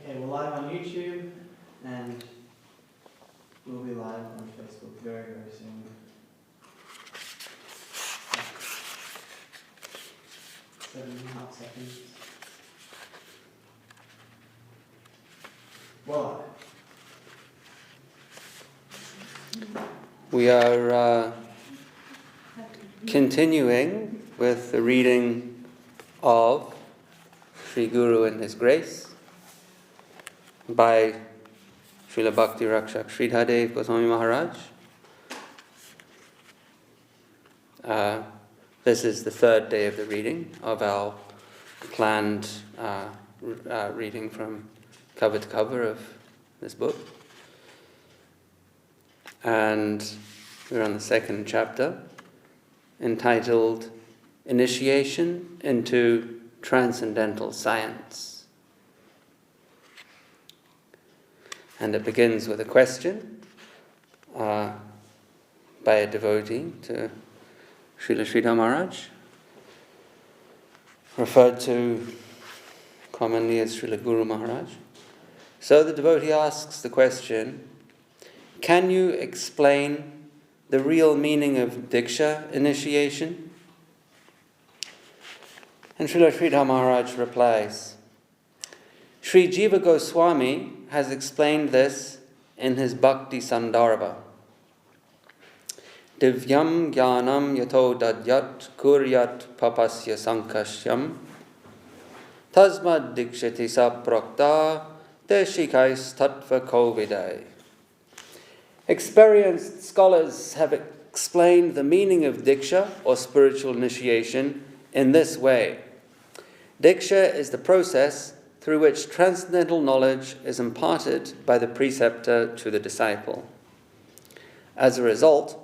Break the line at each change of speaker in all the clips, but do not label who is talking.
Okay, we're live on YouTube and we'll be live on Facebook very, very soon. 7.5 seconds. We're live.
We are continuing with the reading of Sri Guru and His Grace by Srila Bhakti Rakshak Sridhar Dev Goswami Maharaj. This is the third day of the reading of our planned reading from cover to cover of this book. And we're on the second chapter, entitled Initiation into Transcendental Science. And it begins with a question by a devotee to Srila Sridhar Maharaj, referred to commonly as Srila Guru Maharaj. So the devotee asks the question, can you explain the real meaning of Diksha initiation? And Srila Sridhar Maharaj replies, Sri Jiva Goswami has explained this in his Bhakti Sandarbha. Divyam jnanam yato dadyat kuryat papasya sankashyam tasmad dikshati saprakta deshikais tattva kovidai. Experienced scholars have explained the meaning of Diksha, or spiritual initiation, in this way. Diksha is the process through which transcendental knowledge is imparted by the preceptor to the disciple. As a result,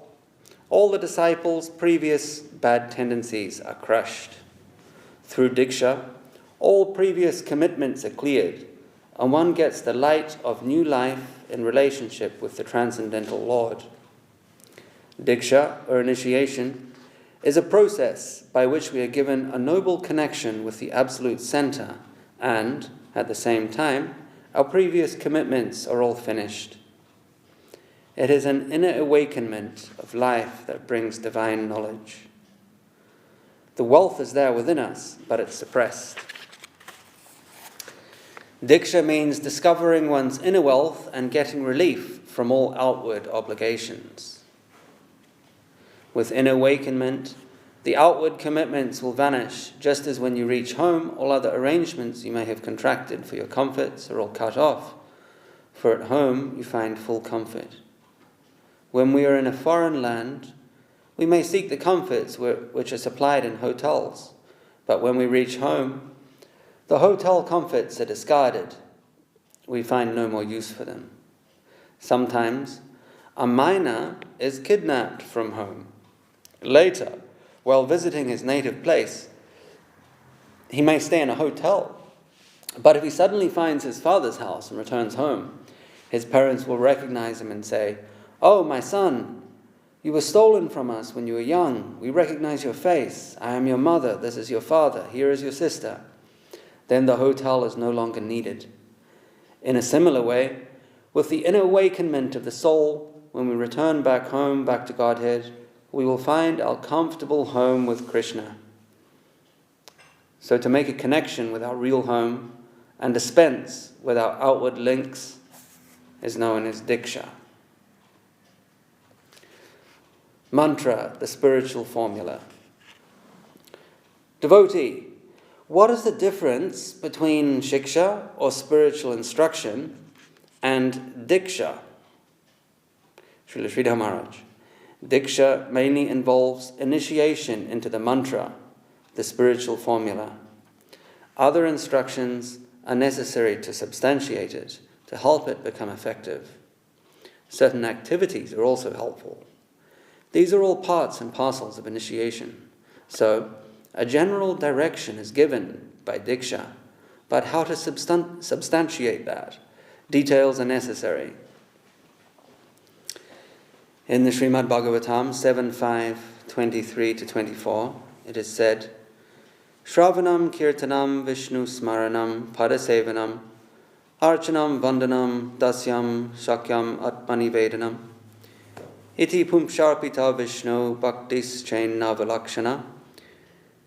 all the disciple's previous bad tendencies are crushed. Through Diksha, all previous commitments are cleared, and one gets the light of new life in relationship with the Transcendental Lord. Diksha, or initiation, is a process by which we are given a noble connection with the Absolute Center, and, at the same time, our previous commitments are all finished. It is an inner awakenment of life that brings divine knowledge. The wealth is there within us, but it's suppressed. Diksha means discovering one's inner wealth and getting relief from all outward obligations. With inner awakenment, the outward commitments will vanish, just as when you reach home, all other arrangements you may have contracted for your comforts are all cut off, for at home you find full comfort. When we are in a foreign land, we may seek the comforts which are supplied in hotels, but when we reach home, the hotel comforts are discarded. We find no more use for them. Sometimes a miner is kidnapped from home. Later, while visiting his native place, he may stay in a hotel. But if he suddenly finds his father's house and returns home, his parents will recognize him and say, "Oh, my son, you were stolen from us when you were young. We recognize your face. I am your mother. This is your father. Here is your sister." Then the hotel is no longer needed. In a similar way, with the inner awakenment of the soul, when we return back home, back to Godhead, we will find our comfortable home with Krishna. So to make a connection with our real home and dispense with our outward links is known as Diksha. Mantra, the spiritual formula. Devotee, what is the difference between shiksha, or spiritual instruction, and diksha? Srila Sridhar Maharaj. Diksha mainly involves initiation into the mantra, the spiritual formula. Other instructions are necessary to substantiate it, to help it become effective. Certain activities are also helpful. These are all parts and parcels of initiation. So, a general direction is given by Diksha, but how to substantiate that, details are necessary. In the Srimad Bhagavatam 7.5.23-24, it is said, Shravanam Kirtanam Vishnu Smaranam Padasevanam Archanam Vandanam Dasyam Shakyam Atmani Vedanam Iti Pumsharpita Vishnu Bhaktis Chain Navalakshana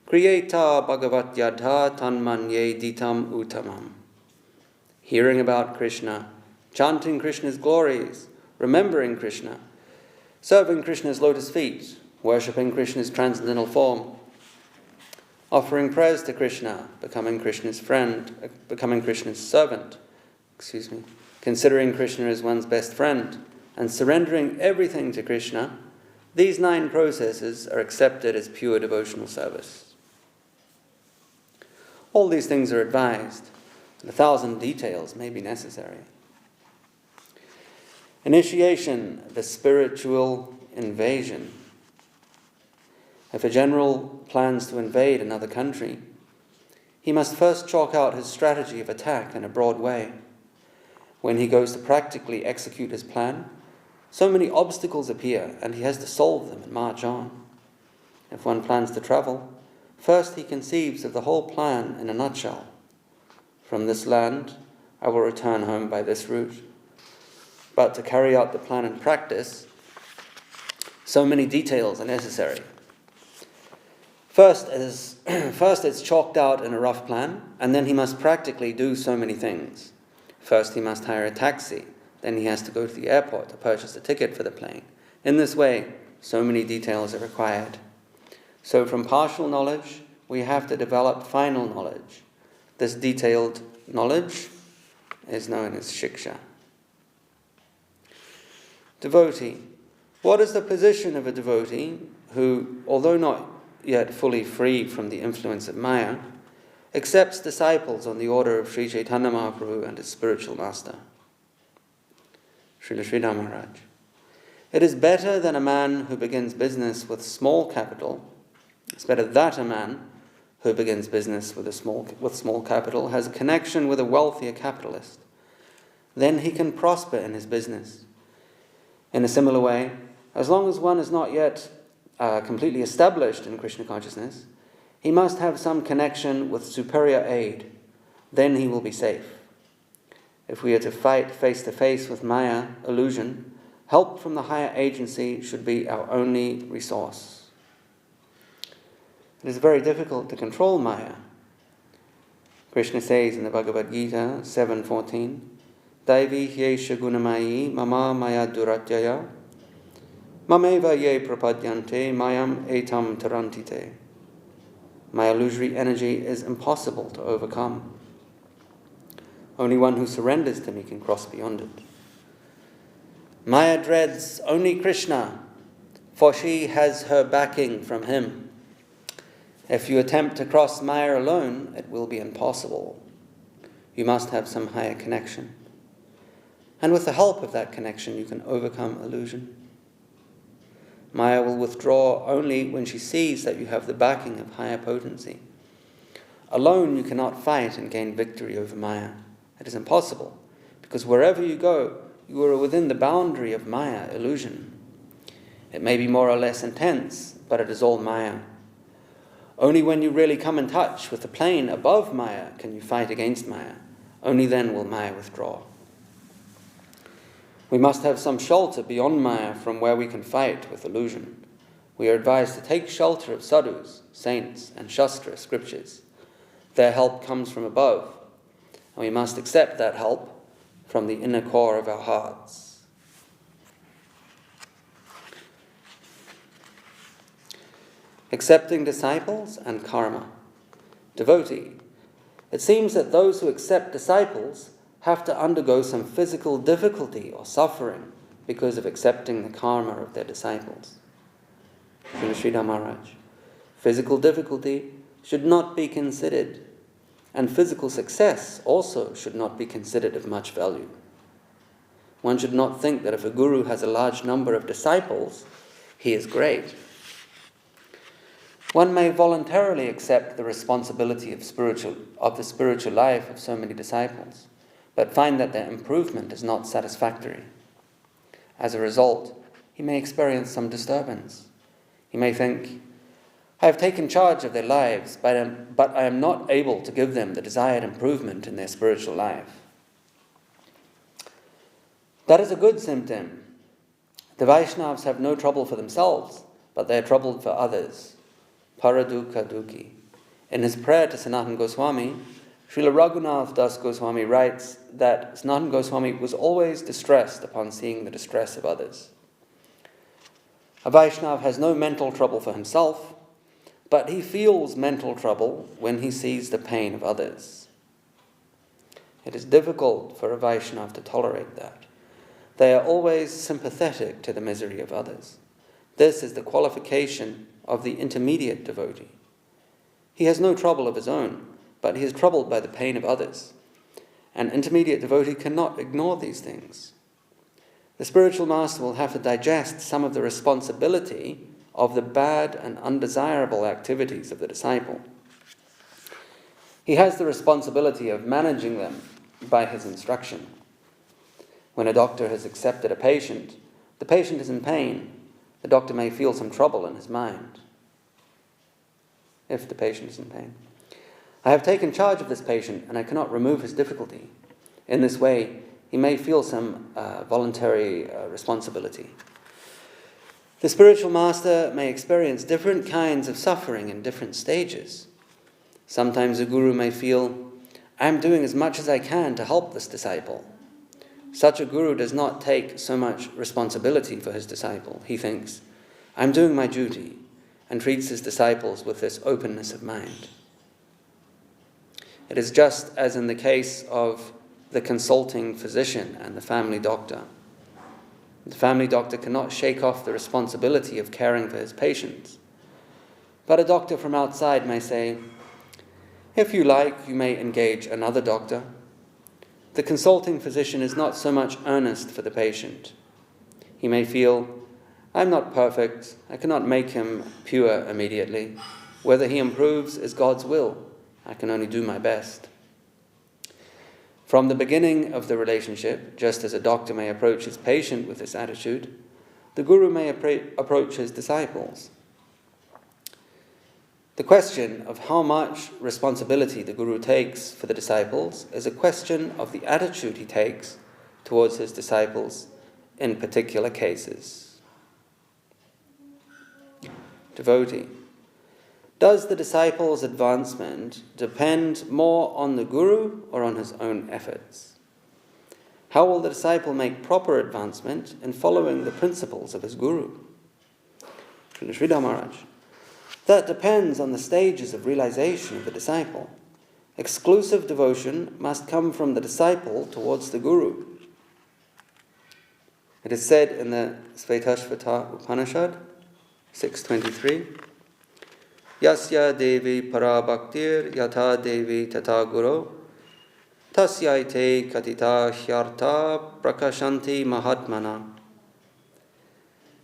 Kriyeta Bhagavat Yadha Tanmanye Ditam Uttamam. Hearing about Krishna, chanting Krishna's glories, remembering Krishna, serving Krishna's lotus feet, worshipping Krishna's transcendental form, offering prayers to Krishna, becoming Krishna's friend, becoming Krishna's servant, considering Krishna as one's best friend, and surrendering everything to Krishna, these 9 processes are accepted as pure devotional service. All these things are advised, and 1,000 details may be necessary. Initiation, the spiritual invasion. If a general plans to invade another country, he must first chalk out his strategy of attack in a broad way. When he goes to practically execute his plan, so many obstacles appear and he has to solve them and march on. If one plans to travel, first he conceives of the whole plan in a nutshell. From this land, I will return home by this route. But to carry out the plan in practice, so many details are necessary. First, it's chalked out in a rough plan, and then he must practically do so many things. First, he must hire a taxi. Then he has to go to the airport to purchase a ticket for the plane. In this way, so many details are required. So from partial knowledge, we have to develop final knowledge. This detailed knowledge is known as shiksha. Devotee. What is the position of a devotee who, although not yet fully free from the influence of Maya, accepts disciples on the order of Sri Chaitanya Mahaprabhu and his spiritual master? Srila Sridhar Maharaj. It is better than a man who begins business with small capital. It's better that a man who begins business with small capital has a connection with a wealthier capitalist. Then he can prosper in his business. In a similar way, as long as one is not yet completely established in Krishna consciousness, he must have some connection with superior aid. Then he will be safe. If we are to fight face to face with Maya, illusion, help from the higher agency should be our only resource. It is very difficult to control Maya. Krishna says in the Bhagavad Gita 7:14, Daivi hyesha gunamayi mama maya duratyaya mameva ye prapadyante mayam etam tarantite. My illusory energy is impossible to overcome. Only one who surrenders to me can cross beyond it. Maya dreads only Krishna, for she has her backing from him. If you attempt to cross Maya alone, it will be impossible. You must have some higher connection. And with the help of that connection, you can overcome illusion. Maya will withdraw only when she sees that you have the backing of higher potency. Alone, you cannot fight and gain victory over Maya. It is impossible, because wherever you go, you are within the boundary of Maya, illusion. It may be more or less intense, but it is all Maya. Only when you really come in touch with the plane above Maya can you fight against Maya. Only then will Maya withdraw. We must have some shelter beyond Maya from where we can fight with illusion. We are advised to take shelter of sadhus, saints, and shastra, scriptures. Their help comes from above, and we must accept that help from the inner core of our hearts. Accepting disciples and karma. Devotee. It seems that those who accept disciples have to undergo some physical difficulty or suffering because of accepting the karma of their disciples. Srila Sridhar Maharaj. Physical difficulty should not be considered, and physical success also should not be considered of much value. One should not think that if a guru has a large number of disciples, he is great. One may voluntarily accept the responsibility of the spiritual life of so many disciples, but find that their improvement is not satisfactory. As a result, he may experience some disturbance. He may think, I have taken charge of their lives, but I am not able to give them the desired improvement in their spiritual life. That is a good symptom. The Vaishnavas have no trouble for themselves, but they are troubled for others. Paradukha Dukhi. In his prayer to Sanatana Goswami, Srila Raghunath Das Goswami writes that Sanatana Goswami was always distressed upon seeing the distress of others. A Vaishnava has no mental trouble for himself, but he feels mental trouble when he sees the pain of others. It is difficult for a Vaishnava to tolerate that. They are always sympathetic to the misery of others. This is the qualification of the intermediate devotee. He has no trouble of his own, but he is troubled by the pain of others. An intermediate devotee cannot ignore these things. The spiritual master will have to digest some of the responsibility of the bad and undesirable activities of the disciple. He has the responsibility of managing them by his instruction. When a doctor has accepted a patient, the patient is in pain. The doctor may feel some trouble in his mind, if the patient is in pain. I have taken charge of this patient and I cannot remove his difficulty. In this way, he may feel some voluntary responsibility. The spiritual master may experience different kinds of suffering in different stages. Sometimes a guru may feel, I am doing as much as I can to help this disciple. Such a guru does not take so much responsibility for his disciple. He thinks, I am doing my duty, and treats his disciples with this openness of mind. It is just as in the case of the consulting physician and the family doctor. The family doctor cannot shake off the responsibility of caring for his patients. But a doctor from outside may say, if you like, you may engage another doctor. The consulting physician is not so much earnest for the patient. He may feel, I'm not perfect, I cannot make him pure immediately. Whether he improves is God's will. I can only do my best. From the beginning of the relationship, just as a doctor may approach his patient with this attitude, the guru may approach his disciples. The question of how much responsibility the guru takes for the disciples is a question of the attitude he takes towards his disciples in particular cases. Devotee. Does the disciple's advancement depend more on the guru or on his own efforts? How will the disciple make proper advancement in following the principles of his guru? Srila Maharaj. That depends on the stages of realization of the disciple. Exclusive devotion must come from the disciple towards the guru. It is said in the Svetashvata Upanishad, 623, Yasya Devi Para Bhaktir Yatha Devi Tata Guru Tasyaite Katita Hyarta Prakashanti Mahatmana.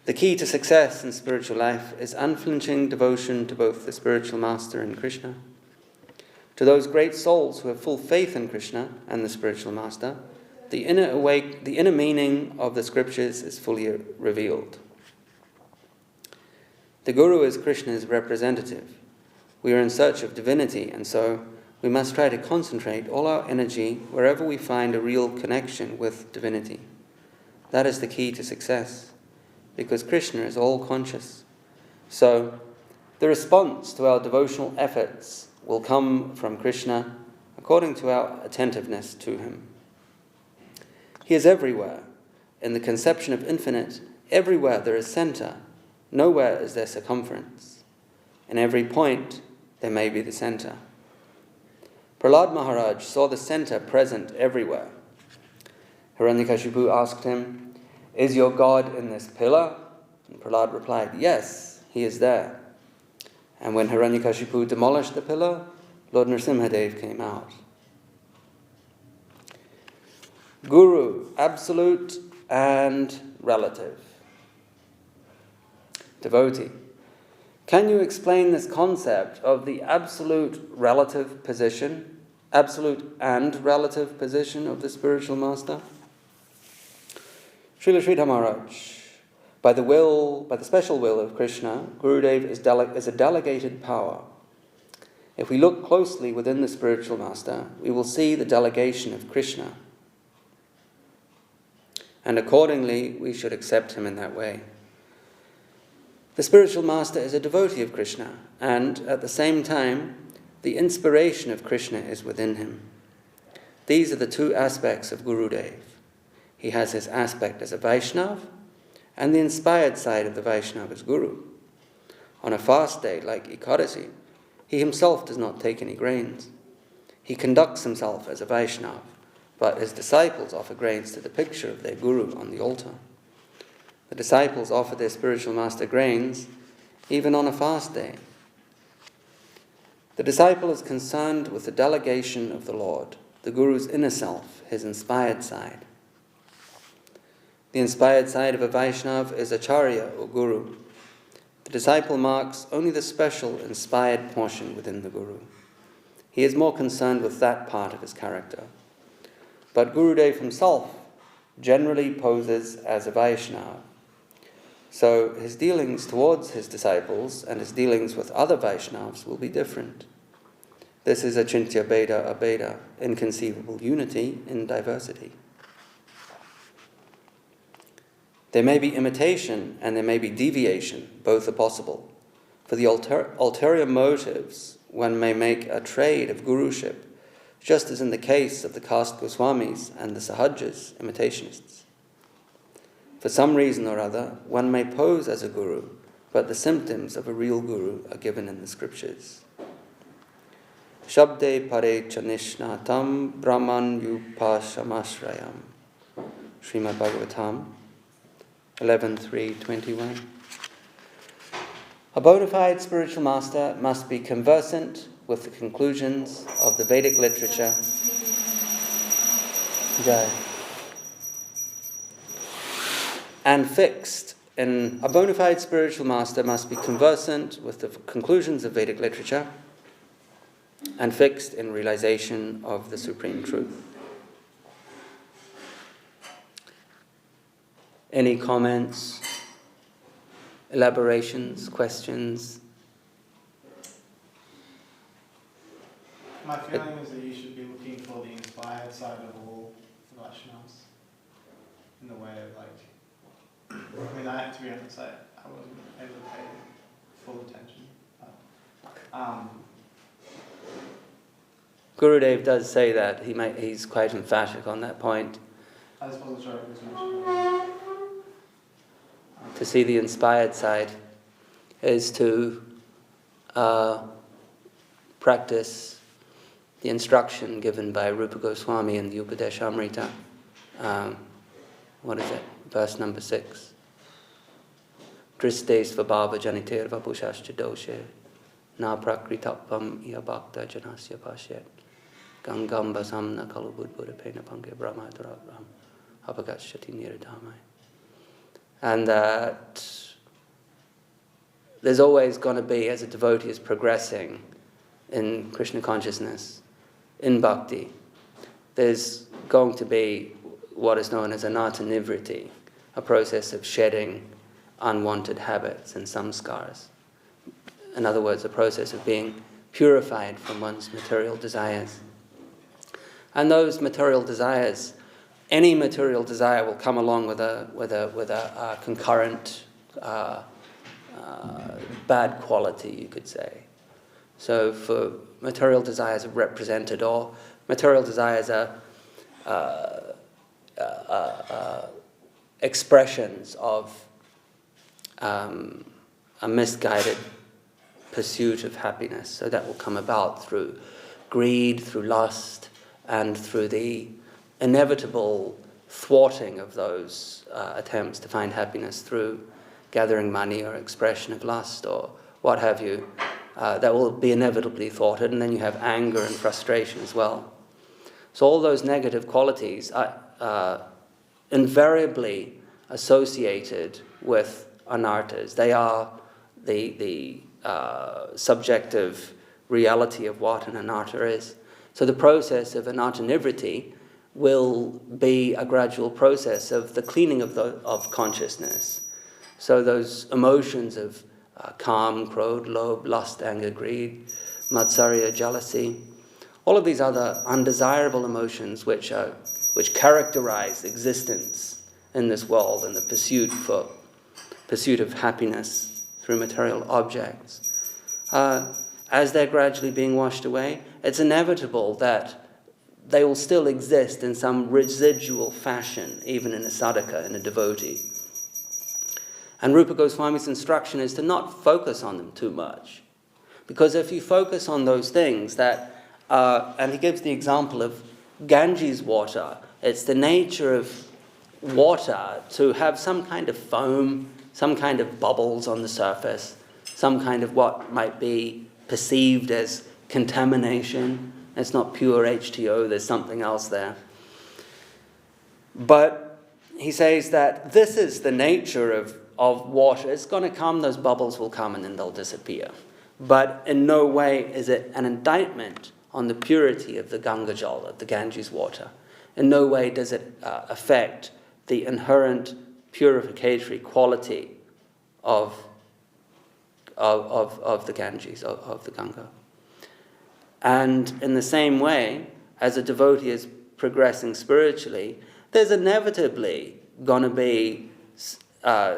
The key to success in spiritual life is unflinching devotion to both the spiritual master and Krishna. To those great souls who have full faith in Krishna and the spiritual master, the inner meaning of the scriptures is fully revealed. The guru is Krishna's representative. We are in search of divinity, and so we must try to concentrate all our energy wherever we find a real connection with divinity. That is the key to success, because Krishna is all-conscious. So, the response to our devotional efforts will come from Krishna according to our attentiveness to him. He is everywhere. In the conception of infinite, everywhere there is center. Nowhere is there circumference. In every point, there may be the center. Prahlad Maharaj saw the center present everywhere. Hiranyakashipu asked him, is your God in this pillar? And Prahlad replied, yes, he is there. And when Hiranyakashipu demolished the pillar, Lord Nrsimhadev came out. Guru, absolute and relative. Devotee. Can you explain this concept of the absolute and relative position of the spiritual master? Srila Sridhar Maharaj, by the special will of Krishna, Gurudev is a delegated power. If we look closely within the spiritual master, we will see the delegation of Krishna. and accordingly we should accept him in that way. The spiritual master is a devotee of Krishna, and at the same time, the inspiration of Krishna is within him. These are the two aspects of Gurudev. He has his aspect as a Vaishnav, and the inspired side of the Vaishnav is Guru. On a fast day like Ekadasi, he himself does not take any grains. He conducts himself as a Vaishnav, but his disciples offer grains to the picture of their Guru on the altar. The disciples offer their spiritual master grains even on a fast day. The disciple is concerned with the delegation of the Lord, the Guru's inner self, his inspired side. The inspired side of a Vaishnav is Acharya or Guru. The disciple marks only the special inspired portion within the Guru. He is more concerned with that part of his character. But Gurudev himself generally poses as a Vaishnava. So his dealings towards his disciples and his dealings with other Vaishnavas will be different. This is Achintya Bheda Abheda, inconceivable unity in diversity. There may be imitation and there may be deviation, both are possible. For the ulterior motives, one may make a trade of guruship, just as in the case of the caste Goswamis and the Sahajas, imitationists. For some reason or other, one may pose as a guru, but the symptoms of a real guru are given in the scriptures. Shabde pare chanishnatam brahman yupashamashrayam. Srimad Bhagavatam 11.3.21. A bona fide spiritual master must be conversant with the conclusions of the Vedic literature. Jai. And fixed in a bona fide spiritual master must be conversant with the conclusions of Vedic literature and fixed in realization of the supreme truth. Any comments, elaborations, questions?
My feeling is that you should be looking for the inspired side of all Vaishnavas in the way of to be honest, I wasn't able to pay full attention.
Gurudev does say that. He's quite emphatic on that point.
I just wasn't sure if it was mentioned.
To see the inspired side is to practice the instruction given by Rupa Goswami in the Upadeshamrita. What is it? Verse number 6. Driste svabhava janiter vapushascha doshe na prakritapam iya bhakta janasya pashyat gangam basamna kalubudbudapena pange brahmadurabram apagashati niradhamai. And that there's always going to be, as a devotee is progressing in Krishna consciousness, in bhakti, there's going to be what is known as anartha nivriti, a process of shedding unwanted habits and samskars. In other words, a process of being purified from one's material desires. And those material desires, any material desire will come along with a concurrent bad quality, you could say. So for material desires are represented, or material desires are expressions of a misguided pursuit of happiness. So that will come about through greed, through lust, and through the inevitable thwarting of those attempts to find happiness through gathering money or expression of lust or what have you. That will be inevitably thwarted, and then you have anger and frustration as well. So all those negative qualities are invariably associated with anarthas. They are the subjective reality of what an anartha is. So the process of anartha nivriti will be a gradual process of the cleaning of consciousness. So those emotions of calm, krodh, lobh, lust, anger, greed, matsarya, jealousy, all of these other undesirable emotions which characterize existence in this world and the pursuit of happiness through material objects, as they're gradually being washed away, it's inevitable that they will still exist in some residual fashion, even in a sadhaka, in a devotee. And Rupa Goswami's instruction is to not focus on them too much. Because if you focus on those things that, and he gives the example of Ganges water, it's the nature of water to have some kind of foam, some kind of bubbles on the surface, some kind of what might be perceived as contamination. It's not pure H2O, there's something else there. But he says that this is the nature of water. It's going to come, those bubbles will come, and then they'll disappear. But in no way is it an indictment on the purity of the Ganga Jal, of the Ganges water. In no way does it affect the inherent purificatory quality of the Ganges, of the Ganga. And in the same way, as a devotee is progressing spiritually, there's inevitably going to be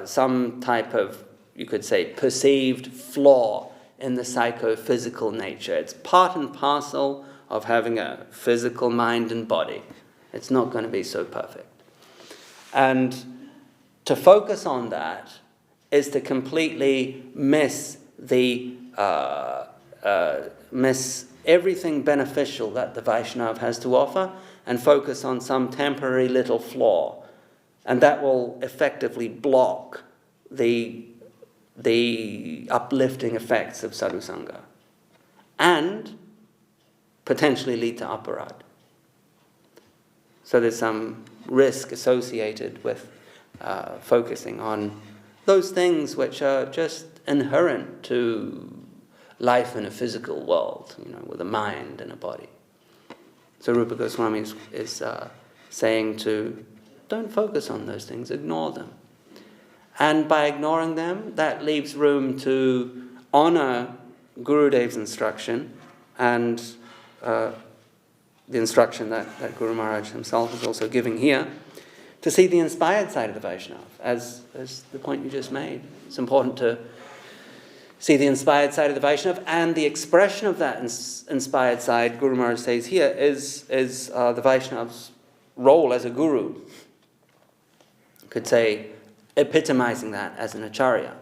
some type of, you could say, perceived flaw in the psychophysical nature. It's part and parcel of having a physical mind and body. It's not going to be so perfect. And to focus on that is to completely miss everything beneficial that the Vaishnava has to offer and focus on some temporary little flaw. And that will effectively block the uplifting effects of sadhusanga and potentially lead to aparad. So there's some risk associated with focusing on those things which are just inherent to life in a physical world, with a mind and a body. So Rupa Goswami is saying to don't focus on those things, ignore them. And by ignoring them, that leaves room to honor Gurudev's instruction and the instruction that Guru Maharaj himself is also giving here, to see the inspired side of the Vaishnava, as the point you just made. It's important to see the inspired side of the Vaishnava, and the expression of that inspired side, Guru Maharaj says here, is the Vaishnava's role as a guru. You could say, epitomizing that as an acharya.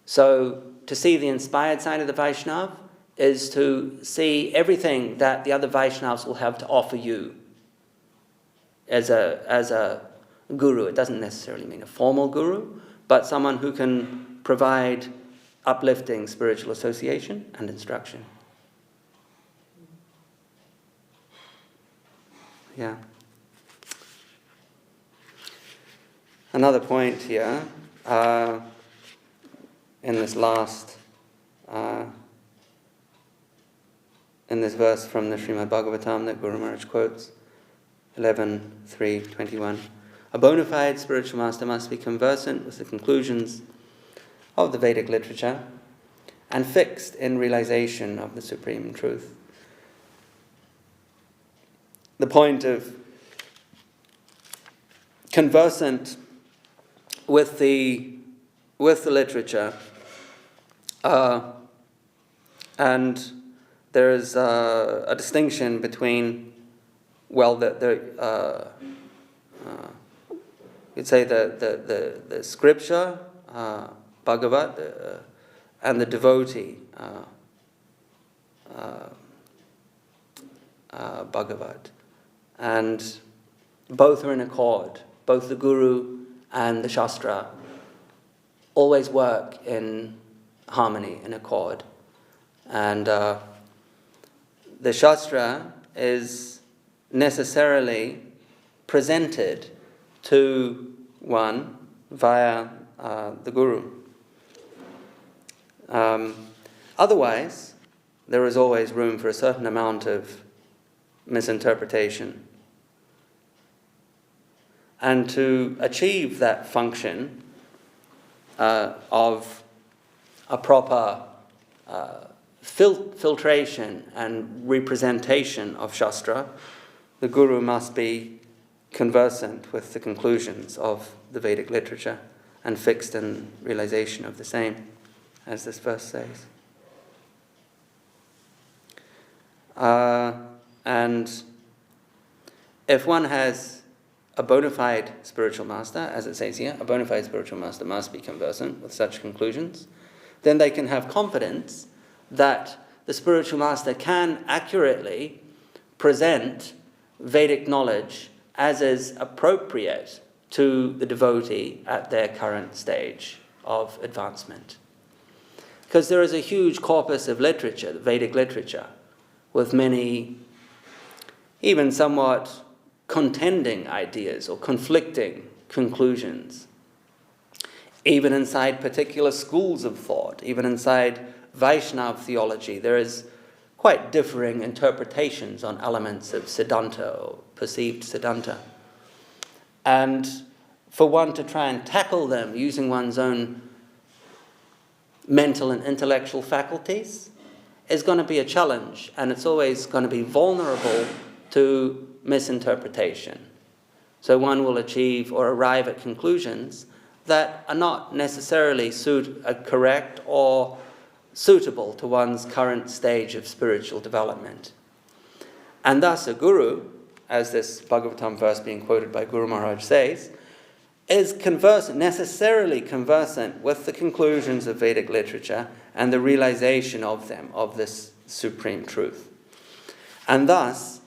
So, to see the inspired side of the Vaishnava is to see everything that the other Vaishnavas will have to offer you as a guru. It doesn't necessarily mean a formal guru, but someone who can provide uplifting spiritual association and instruction. Yeah. Another point here, in this last, in this verse from the Srimad Bhagavatam that Guru Maharaj quotes, 11.3.21. A bona fide spiritual master must be conversant with the conclusions of the Vedic literature and fixed in realization of the supreme truth. The point of conversant with the literature, and there is a distinction between, you'd say the scripture, Bhagavat, and the devotee, Bhagavat. And both are in accord. Both the Guru and the Shastra always work in harmony, in accord. And the Shastra is necessarily presented to one via the Guru. Otherwise, there is always room for a certain amount of misinterpretation. And to achieve that function of a proper filtration and representation of Shastra, the Guru must be conversant with the conclusions of the Vedic literature and fixed in realization of the same, as this verse says. And if one has a bona fide spiritual master, as it says here, a bona fide spiritual master must be conversant with such conclusions, then they can have confidence that the spiritual master can accurately present Vedic knowledge as is appropriate to the devotee at their current stage of advancement. Because there is a huge corpus of literature, the Vedic literature, with many even somewhat contending ideas or conflicting conclusions. Even inside particular schools of thought, even inside Vaishnava theology, there is quite differing interpretations on elements of Siddhanta or perceived Siddhanta. And for one to try and tackle them using one's own mental and intellectual faculties is going to be a challenge, and it's always going to be vulnerable to misinterpretation. So one will achieve or arrive at conclusions that are not necessarily correct or suitable to one's current stage of spiritual development. And thus a guru, as this Bhagavatam verse being quoted by Guru Maharaj says, is necessarily conversant with the conclusions of Vedic literature and the realization of them, of this supreme truth. And thus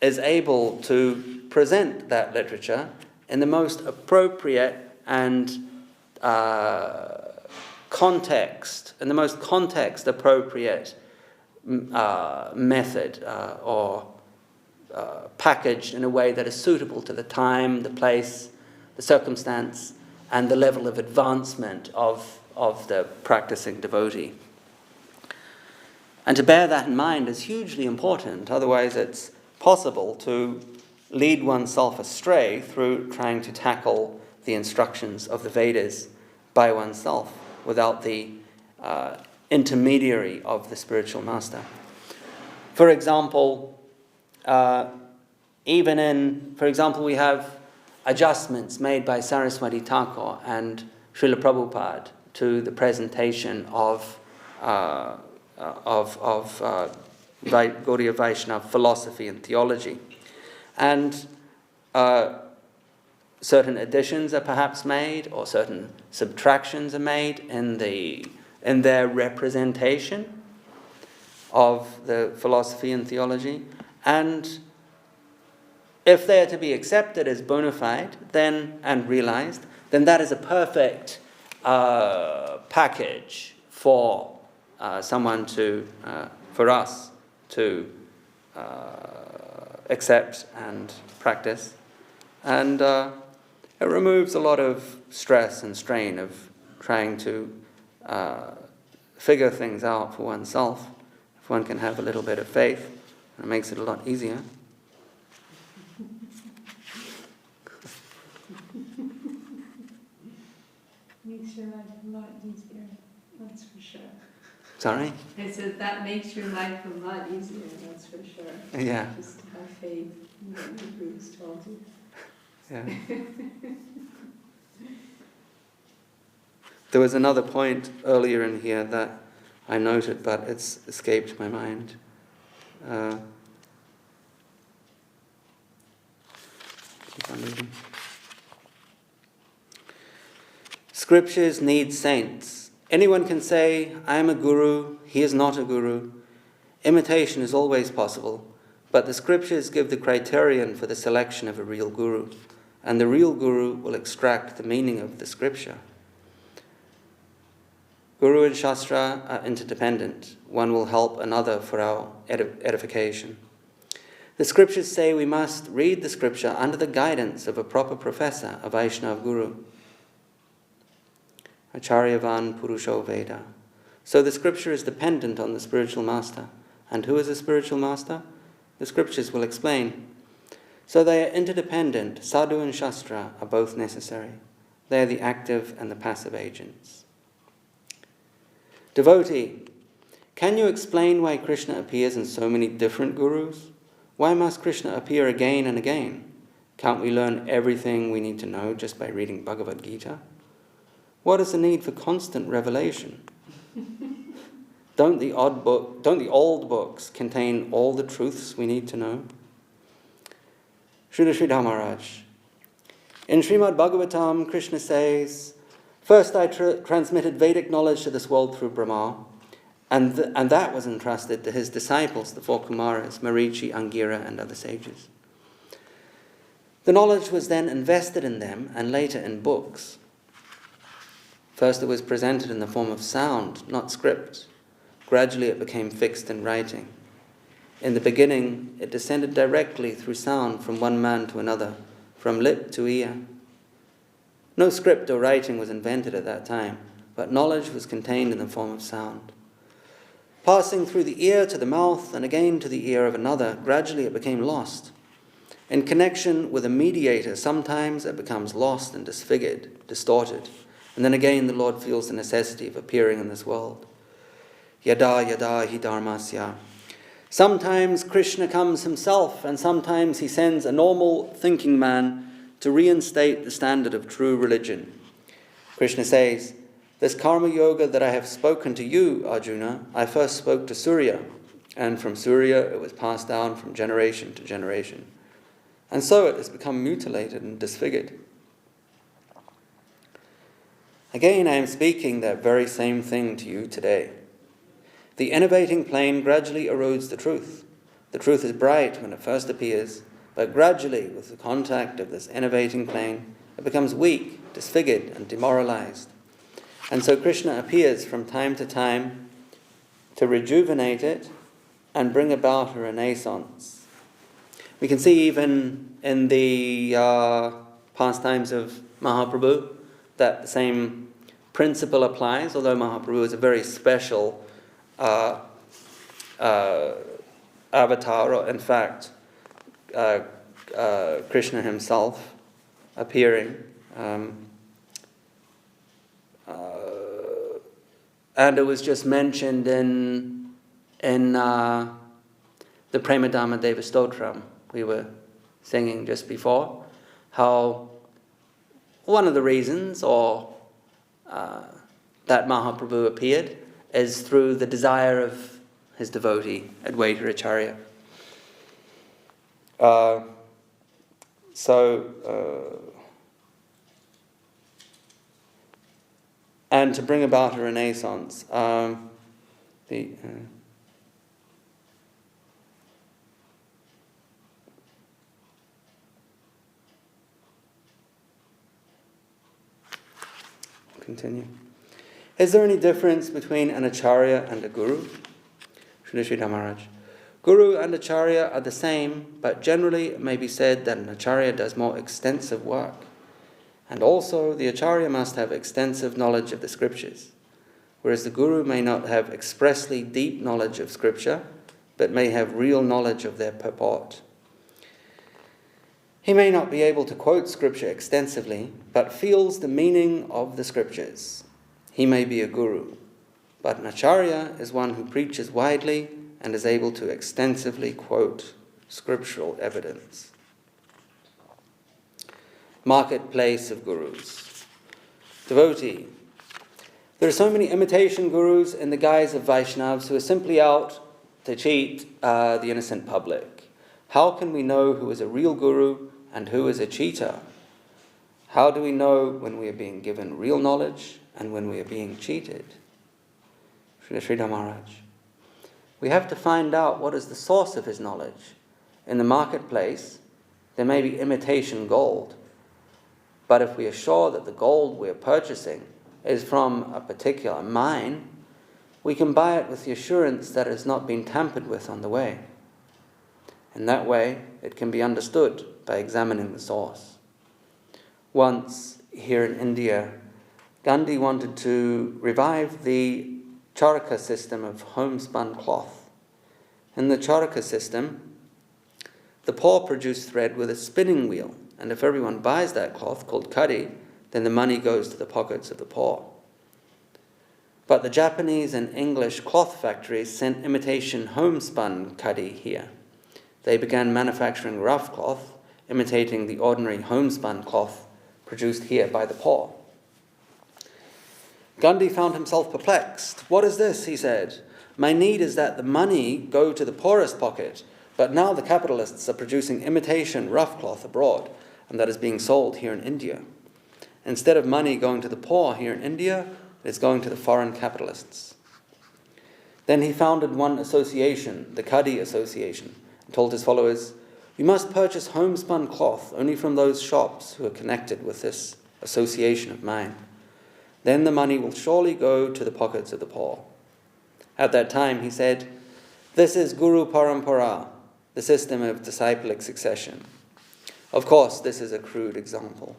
is able to present that literature in the most appropriate and context-appropriate method or packaged in a way that is suitable to the time, the place, the circumstance, and the level of advancement of the practicing devotee. And to bear that in mind is hugely important, otherwise it's possible to lead oneself astray through trying to tackle the instructions of the Vedas by oneself without the intermediary of the spiritual master. For example, we have adjustments made by Saraswati Thakur and Srila Prabhupada to the presentation of Gaudiya Vaishnava philosophy and theology. And certain additions are perhaps made, or certain subtractions are made in their representation of the philosophy and theology. And if they are to be accepted as bona fide and realized, then that is a perfect package for for us to accept and practice. And it removes a lot of stress and strain of trying to figure things out for oneself. If one can have a little bit of faith, it makes it a lot easier.
Makes your life a lot easier, that's for sure.
Sorry?
I said that makes your life a lot easier, that's for sure.
Yeah.
Just to have faith in what your gurus told you.
Yeah. There was another point earlier in here that I noted, but it's escaped my mind. Keep on reading. Scriptures need saints. Anyone can say, I am a guru, he is not a guru. Imitation is always possible, but the scriptures give the criterion for the selection of a real guru, and the real guru will extract the meaning of the scripture. Guru and Shastra are interdependent. One will help another for our edification. The scriptures say we must read the scripture under the guidance of a proper professor, a Vaishnava guru. Acharyavan Purusho Veda. So the scripture is dependent on the spiritual master. And who is a spiritual master? The scriptures will explain. So they are interdependent. Sadhu and Shastra are both necessary. They are the active and the passive agents. Devotee, can you explain why Krishna appears in so many different gurus? Why must Krishna appear again and again? Can't we learn everything we need to know just by reading Bhagavad Gita? What is the need for constant revelation? Don't the old books contain all the truths we need to know? Srila Sridhar Maharaj. In Srimad Bhagavatam, Krishna says, "First I transmitted Vedic knowledge to this world through Brahma, and that was entrusted to his disciples, the 4 Kumaras, Marichi, Angira, and other sages. The knowledge was then invested in them and later in books. First it was presented in the form of sound, not script. Gradually it became fixed in writing. In the beginning, it descended directly through sound from one man to another, from lip to ear. No script or writing was invented at that time, but knowledge was contained in the form of sound. Passing through the ear to the mouth and again to the ear of another, gradually it became lost. In connection with a mediator, sometimes it becomes lost and disfigured, distorted, and then again the Lord feels the necessity of appearing in this world. Yada yada hi dharmasya. Sometimes Krishna comes himself, and sometimes he sends a normal thinking man to reinstate the standard of true religion. Krishna says, "This karma yoga that I have spoken to you, Arjuna, I first spoke to Surya, and from Surya it was passed down from generation to generation. And so it has become mutilated and disfigured." Again, I am speaking that very same thing to you today. The innovating plane gradually erodes the truth. The truth is bright when it first appears, but gradually, with the contact of this innovating plane, it becomes weak, disfigured, and demoralized. And so Krishna appears from time to time to rejuvenate it and bring about a renaissance. We can see even in the pastimes of Mahaprabhu that the same principle applies, although Mahaprabhu is a very special avatar, or in fact, Krishna himself appearing. And it was just mentioned in the Premadama Deva Stotram we were singing just before, how one of the reasons that Mahaprabhu appeared is through the desire of his devotee, Advaita Acharya. And to bring about a renaissance. Continue. Is there any difference between an acharya and a guru? Srila Sridhar Maharaj. Guru and acharya are the same, but generally it may be said that an acharya does more extensive work. And also the acharya must have extensive knowledge of the scriptures, whereas the guru may not have expressly deep knowledge of scripture, but may have real knowledge of their purport. He may not be able to quote scripture extensively, but feels the meaning of the scriptures. He may be a guru, but an acharya is one who preaches widely and is able to extensively quote scriptural evidence. Marketplace of gurus. Devotee. There are so many imitation gurus in the guise of Vaishnavas who are simply out to cheat the innocent public. How can we know who is a real guru and who is a cheater? How do we know when we are being given real knowledge and when we are being cheated? Srila Sridhar Maharaj. We have to find out what is the source of his knowledge. In the marketplace, there may be imitation gold. But if we are sure that the gold we are purchasing is from a particular mine, we can buy it with the assurance that it has not been tampered with on the way. In that way, it can be understood by examining the source. Once, here in India, Gandhi wanted to revive the charaka system of homespun cloth. In the charaka system, the poor produce thread with a spinning wheel, and if everyone buys that cloth, called kadi, then the money goes to the pockets of the poor. But the Japanese and English cloth factories sent imitation homespun kadi here. They began manufacturing rough cloth imitating the ordinary homespun cloth produced here by the poor. Gandhi found himself perplexed. "What is this?" he said. "My need is that the money go to the poorest pocket, but now the capitalists are producing imitation rough cloth abroad, and that is being sold here in India. Instead of money going to the poor here in India, it is going to the foreign capitalists." Then he founded one association, the Khadi Association, and told his followers, "You must purchase homespun cloth only from those shops who are connected with this association of mine. Then the money will surely go to the pockets of the poor." At that time, he said, "This is Guru Parampara, the system of disciplic succession." Of course, this is a crude example.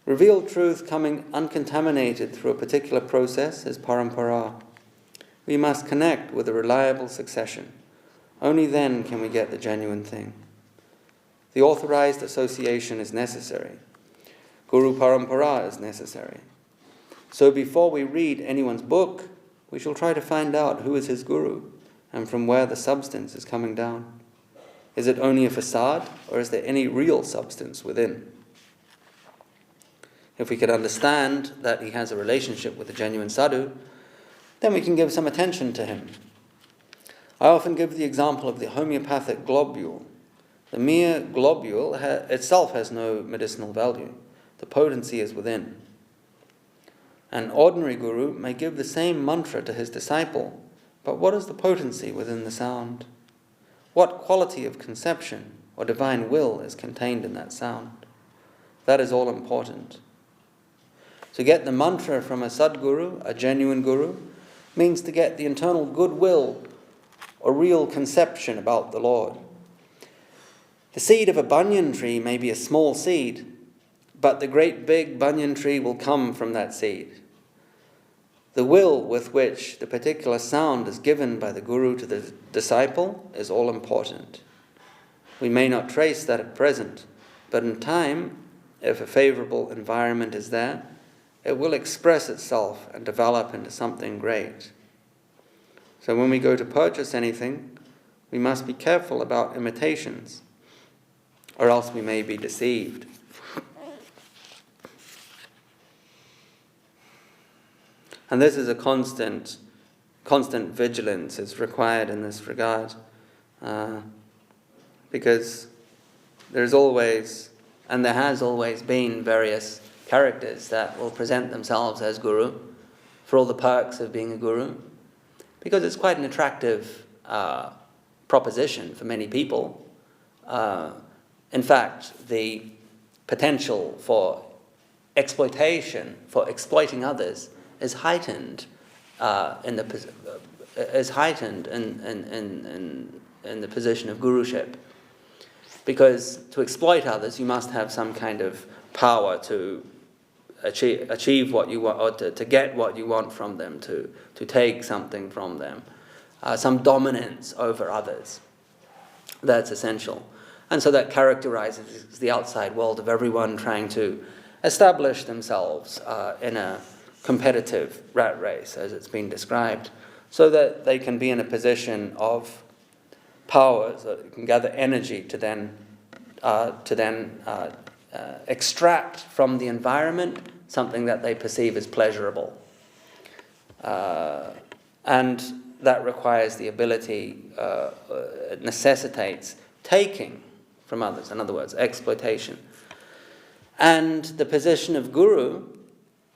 Revealed truth coming uncontaminated through a particular process is parampara. We must connect with a reliable succession. Only then can we get the genuine thing. The authorized association is necessary. Guru Parampara is necessary. So before we read anyone's book, we shall try to find out who is his guru and from where the substance is coming down. Is it only a facade, or is there any real substance within? If we could understand that he has a relationship with a genuine sadhu, then we can give some attention to him. I often give the example of the homeopathic globule. The mere globule itself has no medicinal value. The potency is within. An ordinary guru may give the same mantra to his disciple, but what is the potency within the sound? What quality of conception or divine will is contained in that sound? That is all important. To get the mantra from a Sadguru, a genuine guru, means to get the internal goodwill or real conception about the Lord. The seed of a banyan tree may be a small seed, but the great big banyan tree will come from that seed. The will with which the particular sound is given by the guru to the disciple is all important. We may not trace that at present, but in time, if a favorable environment is there, it will express itself and develop into something great. So when we go to purchase anything, we must be careful about imitations, or else we may be deceived. And this is a constant vigilance is required in this regard, because there's always, and there has always been, various characters that will present themselves as guru for all the perks of being a guru, because it's quite an attractive proposition for many people. In fact, the potential for exploitation, for exploiting others, is heightened in the position of guruship, because to exploit others you must have some kind of power to achieve what you want, or to get what you want from them, to take something from them, some dominance over others. That's essential. And so that characterizes the outside world of everyone trying to establish themselves in a competitive rat race, as it's been described, so that they can be in a position of power, so they can gather energy to then extract from the environment something that they perceive as pleasurable. And that requires the ability, it necessitates taking from others, in other words, exploitation. And the position of guru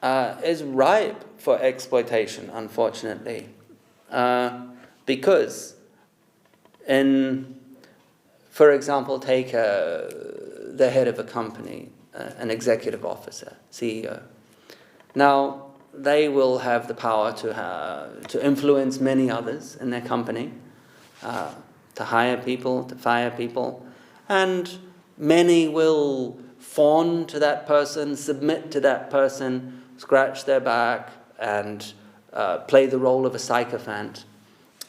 is ripe for exploitation, unfortunately, because for example, take the head of a company, an executive officer, CEO. Now, they will have the power to influence many others in their company, to hire people, to fire people, and many will fawn to that person, submit to that person, scratch their back, and play the role of a sycophant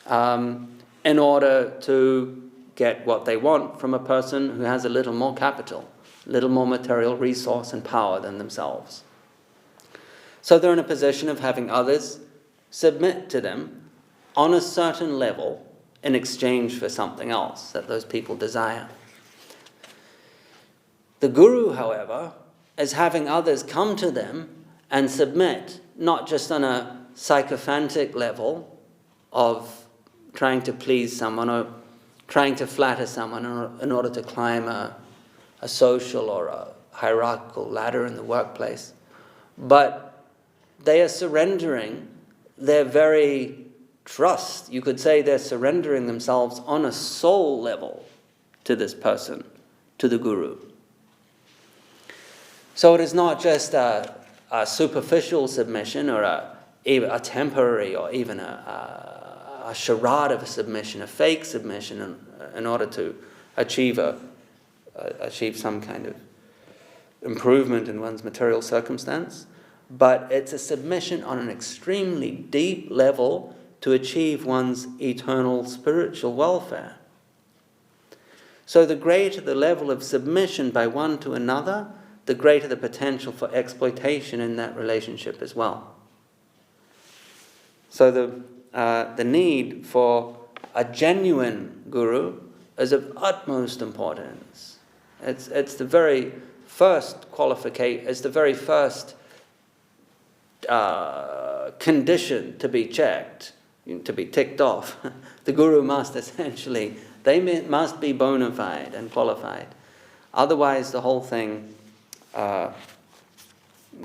in order to get what they want from a person who has a little more capital, a little more material resource and power than themselves. So they're in a position of having others submit to them on a certain level in exchange for something else that those people desire. The guru, however, is having others come to them and submit, not just on a sycophantic level of trying to please someone or trying to flatter someone in order to climb a social or a hierarchical ladder in the workplace, but they are surrendering their very trust. You could say they're surrendering themselves on a soul level to this person, to the guru. So it is not just a superficial submission or a temporary or even a charade of a submission, a fake submission in order to achieve some kind of improvement in one's material circumstance, but it's a submission on an extremely deep level to achieve one's eternal spiritual welfare. So the greater the level of submission by one to another, the greater the potential for exploitation in that relationship as well. So the need for a genuine guru is of utmost importance. It's the very first qualification, it's the very first condition to be checked, to be ticked off. The guru must essentially, they must be bona fide and qualified. Otherwise the whole thing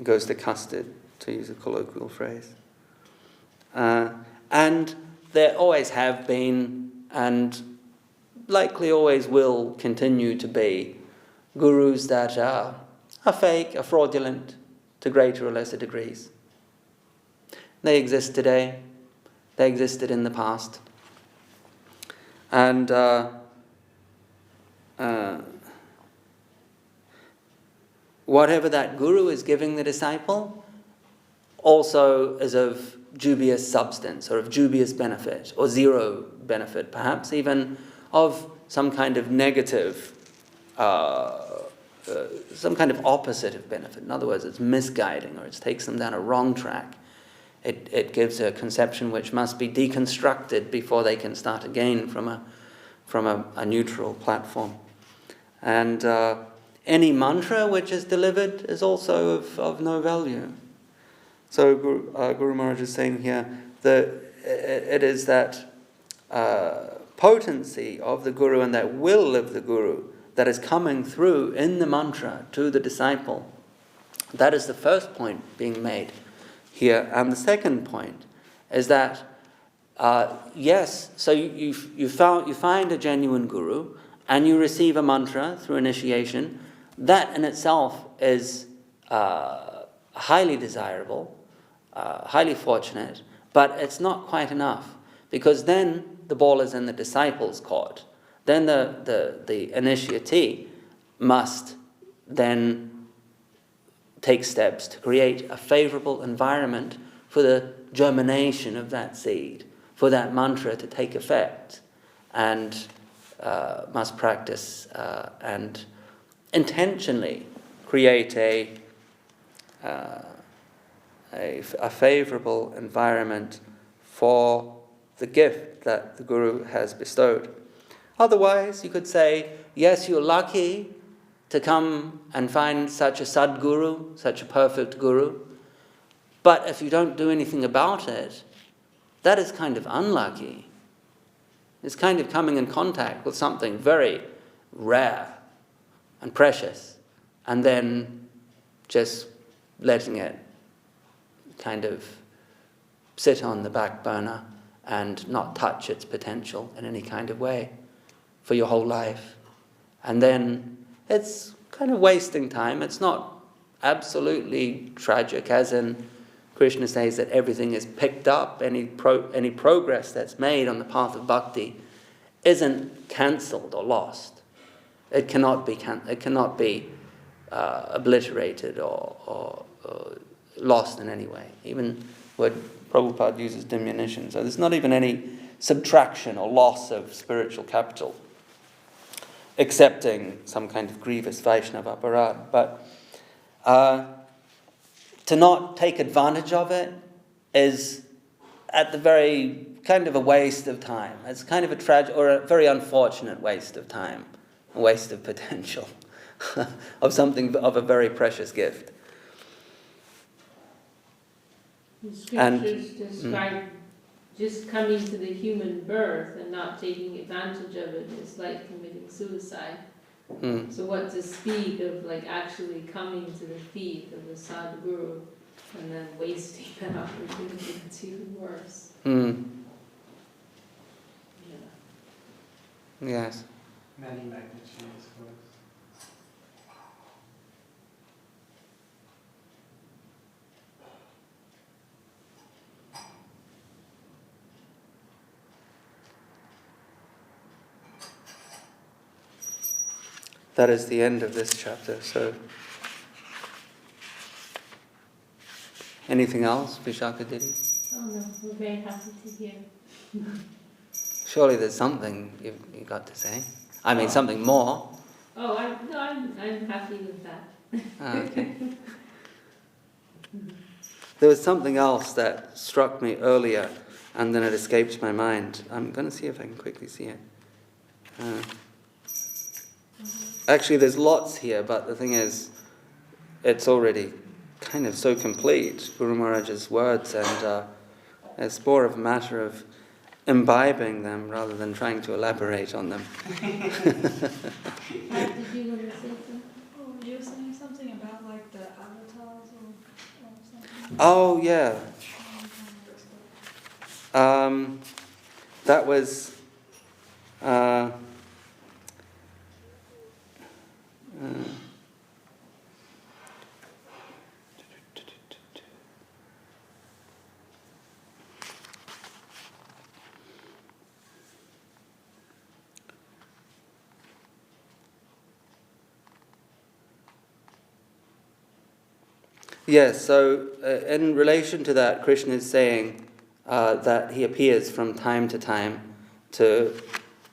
goes to custard, to use a colloquial phrase. And there always have been, and likely always will continue to be, gurus that are fake, are fraudulent, to greater or lesser degrees. They exist today. They existed in the past. And whatever that guru is giving the disciple also is of dubious substance or of dubious benefit or zero benefit, perhaps even of some kind of negative, some kind of opposite of benefit. In other words, it's misguiding or it takes them down a wrong track. It gives a conception which must be deconstructed before they can start again from a neutral platform. And any mantra which is delivered is also of no value. So Guru Maharaj is saying here that it is that potency of the Guru and that will of the Guru that is coming through in the mantra to the disciple. That is the first point being made here. And the second point is that, yes, so you find a genuine Guru and you receive a mantra through initiation. That in itself is highly desirable, highly fortunate, but it's not quite enough, because then the ball is in the disciple's court. Then the initiatee must then take steps to create a favorable environment for the germination of that seed, for that mantra to take effect, and must practice and intentionally create a favorable environment for the gift that the Guru has bestowed. Otherwise, you could say, yes, you're lucky to come and find such a Sadguru, such a perfect Guru, but if you don't do anything about it, that is kind of unlucky. It's kind of coming in contact with something very rare and precious, and then just letting it kind of sit on the back burner and not touch its potential in any kind of way for your whole life. And then it's kind of wasting time. It's not absolutely tragic, as in Krishna says that everything is picked up. Any progress that's made on the path of bhakti isn't cancelled or lost. It cannot be obliterated or lost in any way. Even word Prabhupada uses diminution. So there's not even any subtraction or loss of spiritual capital, excepting some kind of grievous Vaishnava aparad. But to not take advantage of it is at the very kind of a waste of time. It's kind of a tragic or a very unfortunate waste of time, a waste of potential. of something, of a very precious gift.
The scriptures describe just coming to the human birth and not taking advantage of it is like committing suicide. So what to speak of like actually coming to the feet of the Sadhguru and then wasting that opportunity, it's even worse. Yeah.
Yes.
Many magnitudes worth.
That is the end of this chapter. So, anything else, Vishaka Didi?
Oh no, we're very happy to hear.
Surely there's something you got to say. I mean, something more.
Oh, I'm happy with that.
Okay. There was something else that struck me earlier, and then it escaped my mind. I'm going to see if I can quickly see it. Actually, there's lots here, but the thing is, it's already kind of so complete, Guru Maharaj's words, and it's more of a matter of imbibing them rather than trying to elaborate on them.
Did you want to say something?
Oh, you were saying something about like the avatars or something?
Oh, yeah. That was... Yes, so in relation to that, Krishna is saying that he appears from time to time to,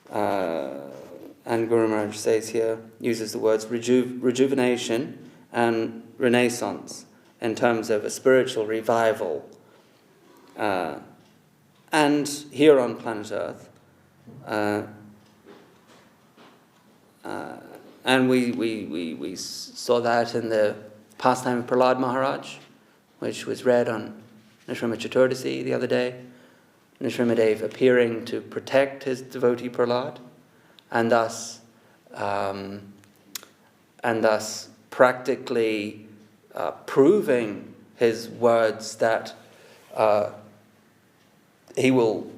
and Guru Maharaj says here, uses the words rejuvenation and renaissance in terms of a spiritual revival. And here on planet Earth, and we saw that in the pastime of Prahlad Maharaj, which was read on Nrsimha Chaturdasi the other day. Nrsimhadev appearing to protect his devotee Prahlad, and thus practically proving his words that he will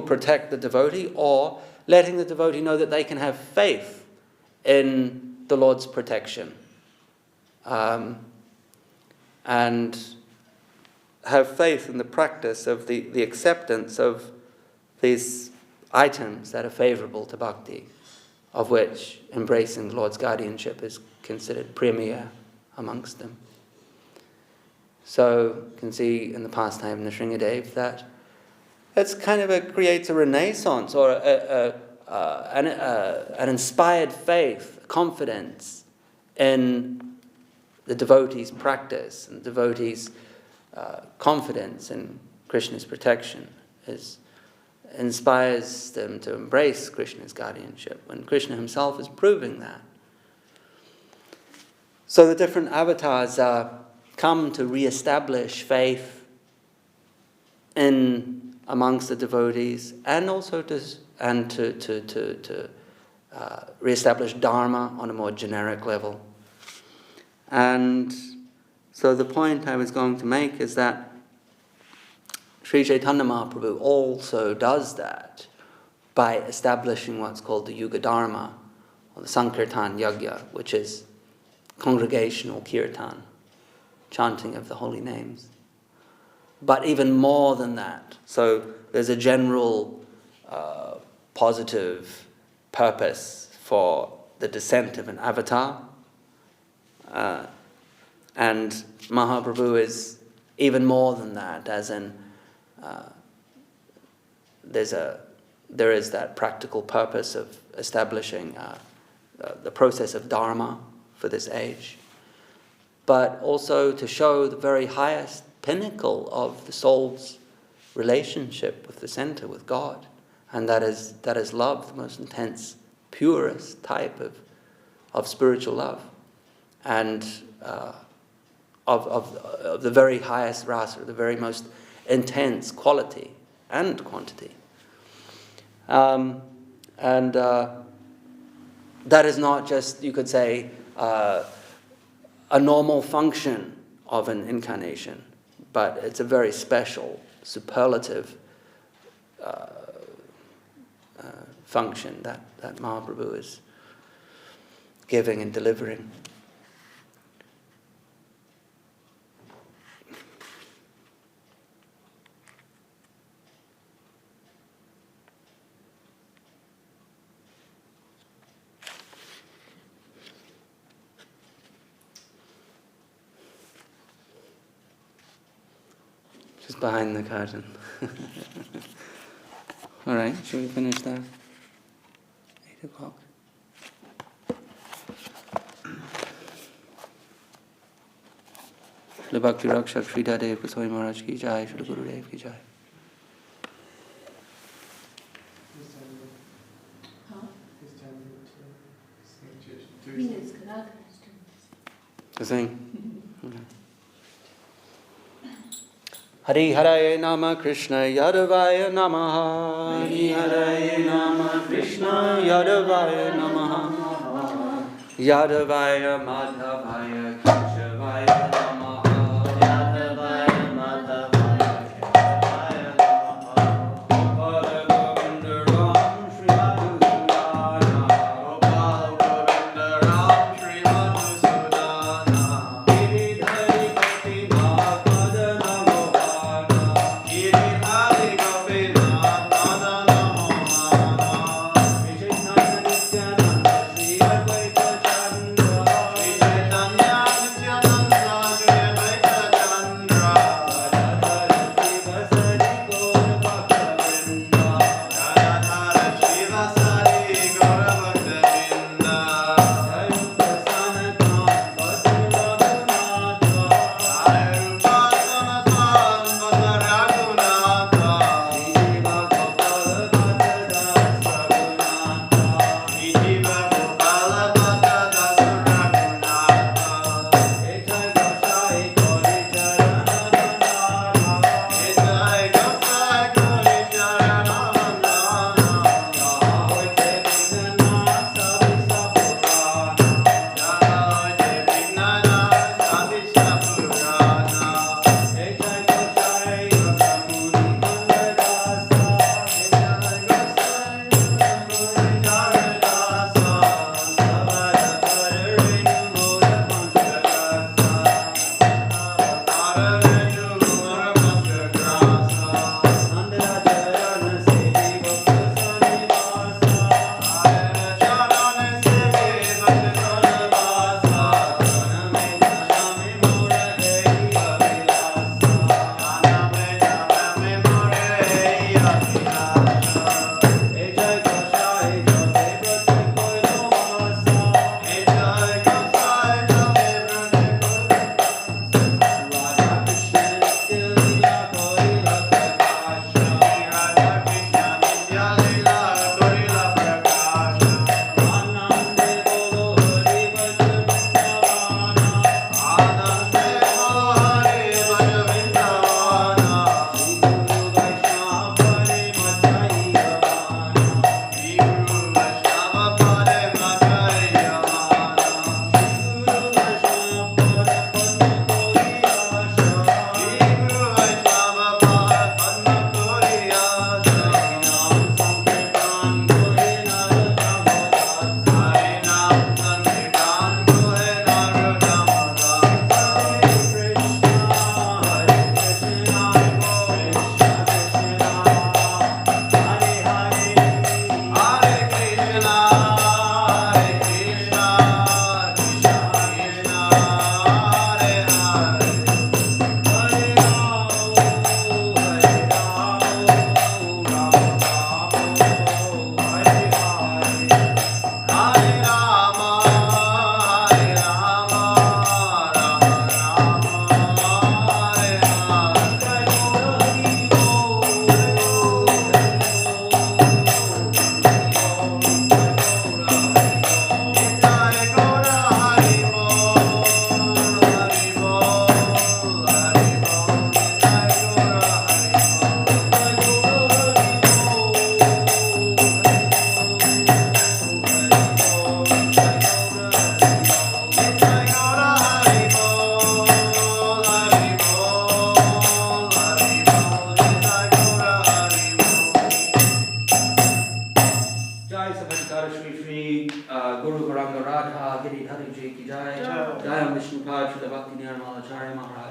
protect the devotee, or letting the devotee know that they can have faith in the Lord's protection, and have faith in the practice of the acceptance of these items that are favorable to bhakti, of which embracing the Lord's guardianship is considered premier amongst them. So you can see in the pastime of Nrsimhadev that it's kind of creates a renaissance, or an inspired faith, confidence in the devotee's practice, and the devotee's confidence in Krishna's protection inspires them to embrace Krishna's guardianship, when Krishna himself is proving that. So the different avatars come to re-establish faith in amongst the devotees, and also to re-establish Dharma on a more generic level. And so the point I was going to make is that Sri Chaitanya Mahaprabhu also does that by establishing what's called the Yuga Dharma, or the Sankirtan Yagya, which is congregational kirtan, chanting of the holy names. But even more than that, so there's a general positive purpose for the descent of an avatar, and Mahaprabhu is even more than that, as in there is that practical purpose of establishing the process of Dharma for this age, but also to show the very highest pinnacle of the soul's relationship with the center, with God, And that is love, the most intense, purest type of spiritual love, and of the very highest rasa, the very most intense quality and quantity. And that is not just, you could say, a normal function of an incarnation, but it's a very special, superlative function that Mahaprabhu is giving and delivering. Just behind the curtain. All right, should we finish that? 8 o'clock. Shri Bhakti Rakshak Shri Dadev Goswami Maharaj ki jai, Shri Guru Dev ki jai. To sing? Okay. Hari Hare Nama Krishna Yadavaya Namaha. Hari Hare Nama Krishna Yadavaya Namaha. Yadavaya Madhavaya Keshavaya Namaha. Yadavaya Madhavaya Keshavaya Namaha. Gopala Govinda Ram Shri Madhusudana. Gopala Govinda Ram Shri Madhusudana. Giridhari Gopinath Madana Mohana. Giridhari Gopinath Madana Mohana. Vijayatana Nityananda Sri Advaita Chandra. Vijayatana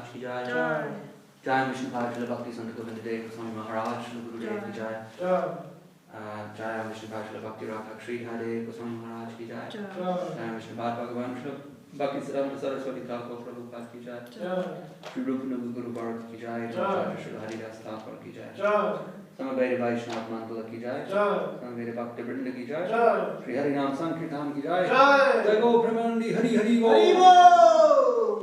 महाराज की जय।
Jai.
जय विष्णु पार्षद भक्ति संत गोविंद देव गोस्वामी महाराज श्री गुरुदेव की जय। जय विष्णु पार्षद भक्ति राधा श्री हरे गोस्वामी महाराज की जय। जय विष्णु पाद भगवान श्री भक्ति सिद्धांत सरस्वती ठाकुर प्रभुपाद की जय। श्री रूप गुरु वर्ग की जय। श्री हरिदास ठाकुर की जय। समवेत वैष्णव मंडल की जय। समवेत भक्त वृंद की जय। श्री हरि नाम संकीर्तन की जय। जय गो ब्रह्मांडी हरि हरि बोल।